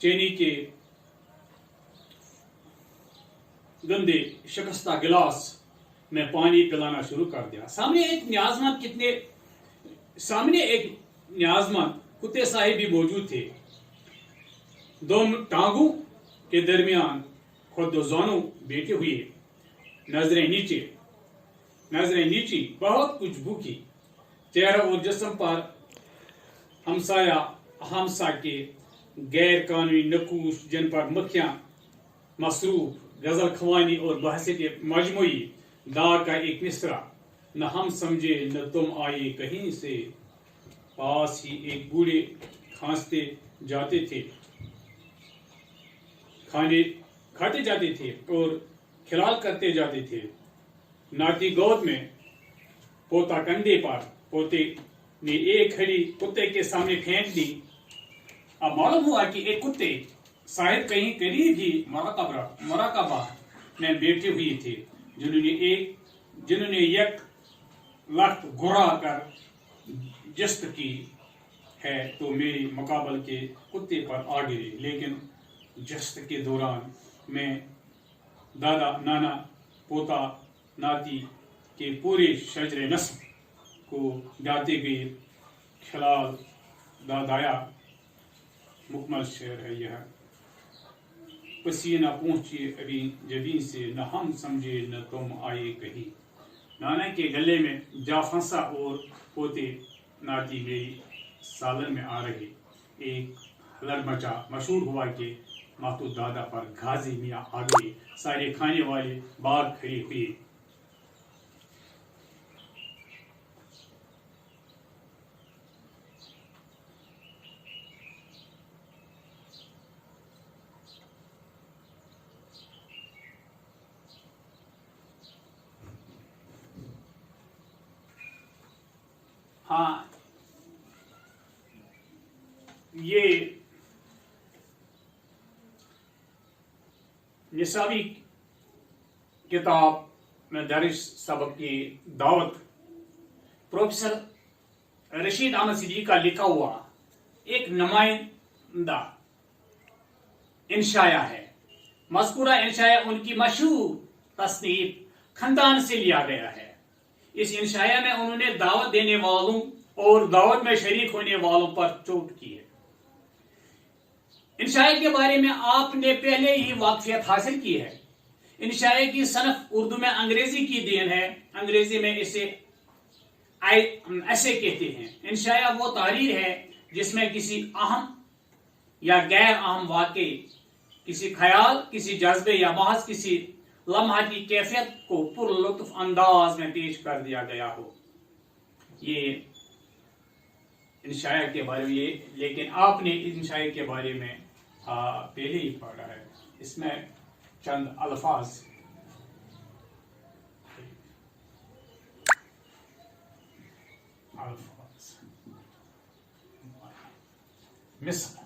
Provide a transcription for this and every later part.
چینی کے گندے شکستہ گلاس میں پانی پلانا شروع کر دیا. سامنے ایک نیاز مند کتے صاحب بھی موجود تھے. دو ٹانگوں کے درمیان خود دو زانوں بیٹھے ہوئے، نظریں نیچی، بہت کچھ بھوکی، چہرہ اور جسم پر ہمسا کے غیر قانونی نقوش جن پر مکھیاں مصروف، غزل خوانی اور بحثیت مجموعی داغ کا ایک مصرع. نہ ہم سمجھے نہ تم آئے کہیں سے، پاس ہی ایک بوڑھے کھانستے جاتے تھے، کھاتے جاتے تھے اور کھلال کرتے جاتے تھے. ناتی گود میں، پوتا کندھے پر. پوتے نے ایک کھڑی کتے کے سامنے پھینک دی. اب معلوم ہوا کہ ایک کتے صاحب کہیں قریب ہی مراقبہ میں بیٹھے ہوئے تھے، جنہوں نے یک لخت گھرا کر جست کی ہے تو میری مقابل کے کتے پر آ گرے. لیکن جست کے دوران میں دادا، نانا، پوتا، ناتی کے پورے شجر نسب کو ڈالتے گئے. خلال دادایا مکمل شعر ہے یہ. پسینہ پہنچے ابھی جبیں سے، نہ ہم سمجھے نہ تم آئے کہیں. نانا کے گلے میں جا پھنسا اور پوتے ناتی میری سالن میں آ رہے. ایک لڑمچا مشہور ہوا کہ ماتو دادا پر غازی میاں آ گئے. سارے کھانے والے باغ کھڑے ہوئے. ہاں، یہ نصابی کتاب میں درج سبق کی دعوت پروفیسر رشید احمد صدیقی کا لکھا ہوا ایک نمائندہ انشائیہ ہے. مذکورہ انشائیہ ان کی مشہور تصنیف خاندان سے لیا گیا ہے. اس انشائیہ میں انہوں نے دعوت دینے والوں اور دعوت میں شریک ہونے والوں پر چوٹ کی ہے. انشائیہ کے بارے میں آپ نے پہلے ہی واقفیت حاصل کی ہے. انشائیہ کی صنف اردو میں انگریزی کی دین ہے. انگریزی میں اسے ایسے کہتے ہیں. انشائیہ وہ تحریر ہے جس میں کسی اہم یا غیر اہم واقعے، کسی خیال، کسی جذبے یا محض کسی لمحہ کی کیفیت کو پر لطف انداز میں پیش کر دیا گیا ہو. یہ انشائیہ کے بارے میں لیکن آپ نے انشائیہ کے بارے میں پہلے ہی پڑھا ہے. اس میں چند الفاظ مثل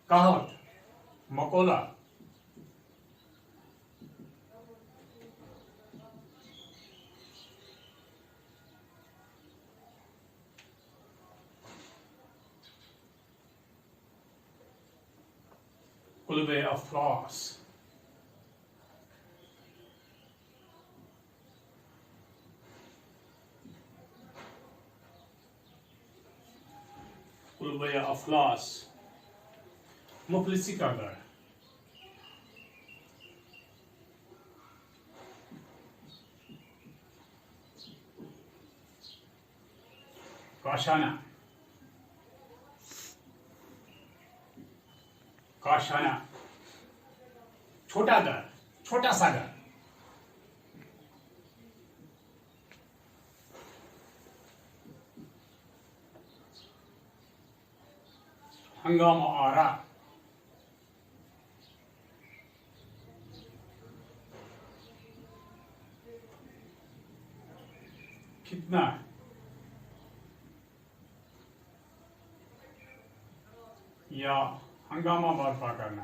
کہاوت، مقولہ، قلب افلاس، قلب افلاس، مفلسی کا گھر. کاشانہ، کاشانہ، چھوٹا گھر، چھوٹا سا گھر. ہنگامہ آرا، کتنا یا ہنگامہ برپا کرنا.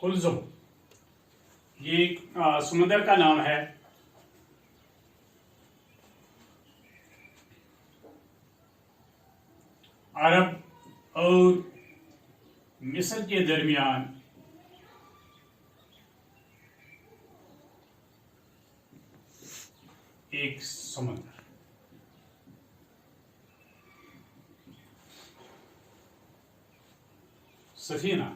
قلزم یہ ایک سمندر کا نام ہے. عرب اور مصر کے درمیان ایک سمندر. سفینہ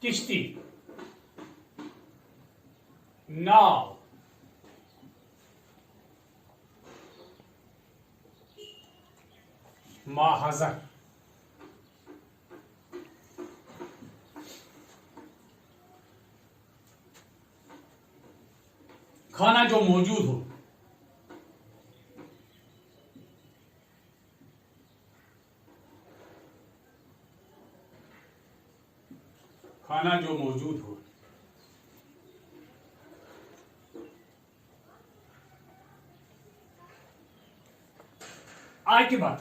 کشتی، ناؤ، ماہزر. کھانا جو موجود ہو. کھانا جو موجود ہو. آج کی بات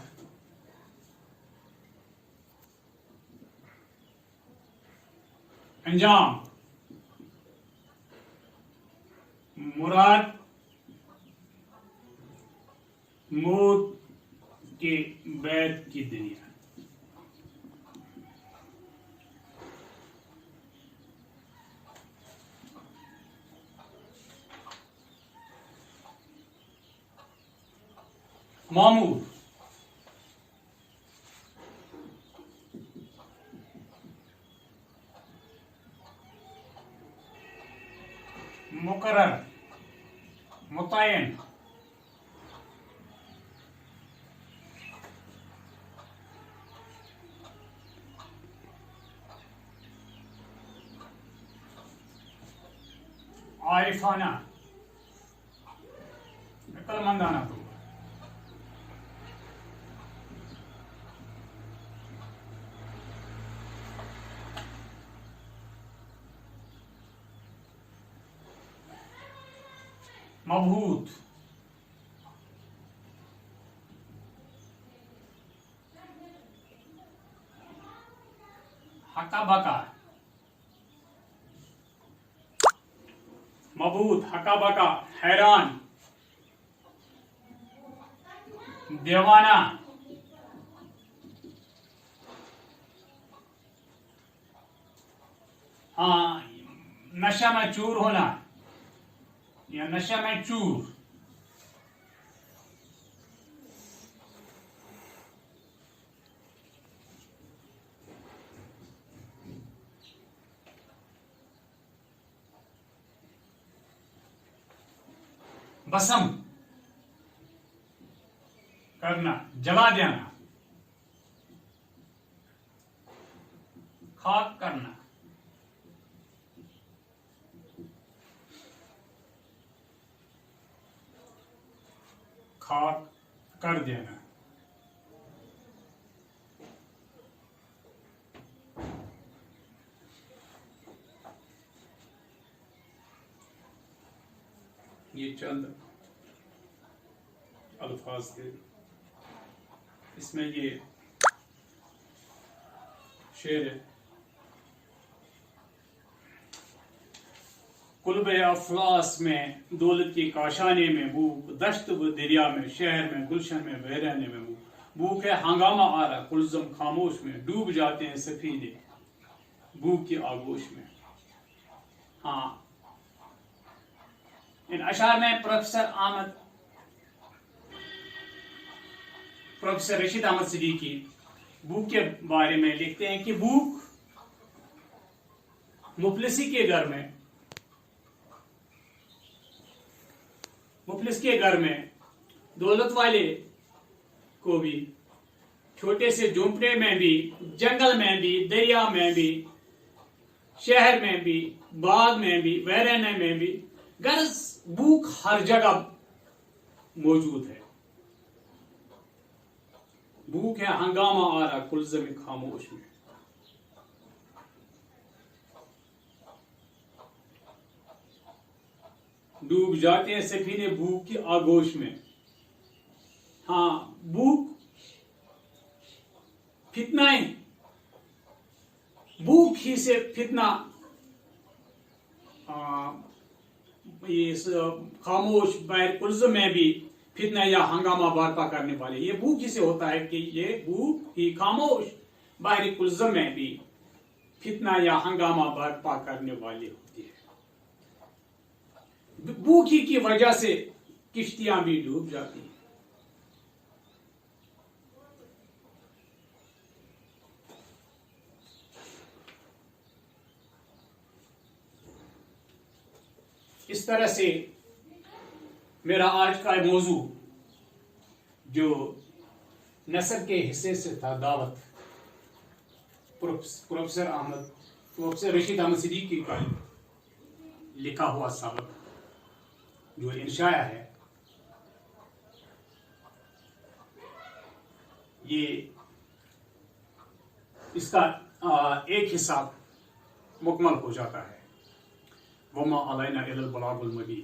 انجام، مراد موت کے بعد کی دنیا. معمور، مقرر، متعین. عارفانہ، عقل مندانہ طور. مبہوت، ہکا بکا. مبہوت، ہکا بکا، حیران، دیوانہ. ہاں، نشہ میں چور ہونا یا نشہ میں چور. بسم کرنا، جلا دینا. خاک کرنا، خاک کر دینا. یہ چند الفاظ تھے. اس میں یہ شعر ہے: قلب افلاس میں دولت کی کاشانے میں بھوک، دشت و دریا میں، شہر میں، گلشن میں، ویرانے میں بھوک ہے. ہنگامہ آ رہا قلزم خاموش میں، ڈوب جاتے ہیں سفینے بھوک کی آگوش میں. ہاں، ان اشعار میں پروفیسر رشید احمد صدیقی بھوک کے بارے میں لکھتے ہیں کہ بھوک مفلس کے گھر میں دولت والے کو بھی، چھوٹے سے جھونپڑے میں بھی، جنگل میں بھی، دریا میں بھی، شہر میں بھی، باغ میں بھی، ویرانے میں بھی. غرض بھوک ہر جگہ موجود ہے. بھوک ہے، ہنگامہ آ رہا قلزم خاموش میں. ڈوب جاتے ہیں سفینے بھوک کی آگوش میں. ہاں بھوک فتنائیں، بھوک ہی سے فتنہ اس خاموش بیر الزم میں بھی فتنہ یا ہنگامہ برپا کرنے والے، یہ بھوک ہی سے ہوتا ہے کہ یہ بھوک ہی خاموش بیر الزم میں بھی فتنہ یا ہنگامہ برپا کرنے والے ہوتے ہیں۔ بھوک ہی کی وجہ سے کشتیاں بھی ڈوب جاتی ہیں۔ اس طرح سے میرا آج کا موضوع جو نثر کے حصے سے تھا، دعوت، پروفیسر رشید احمد صدیقی کا لکھا ہوا سبق جو انشاء ہے، یہ اس کا ایک حصہ مکمل ہو جاتا ہے۔ وما علینا الا البلاغ المبین۔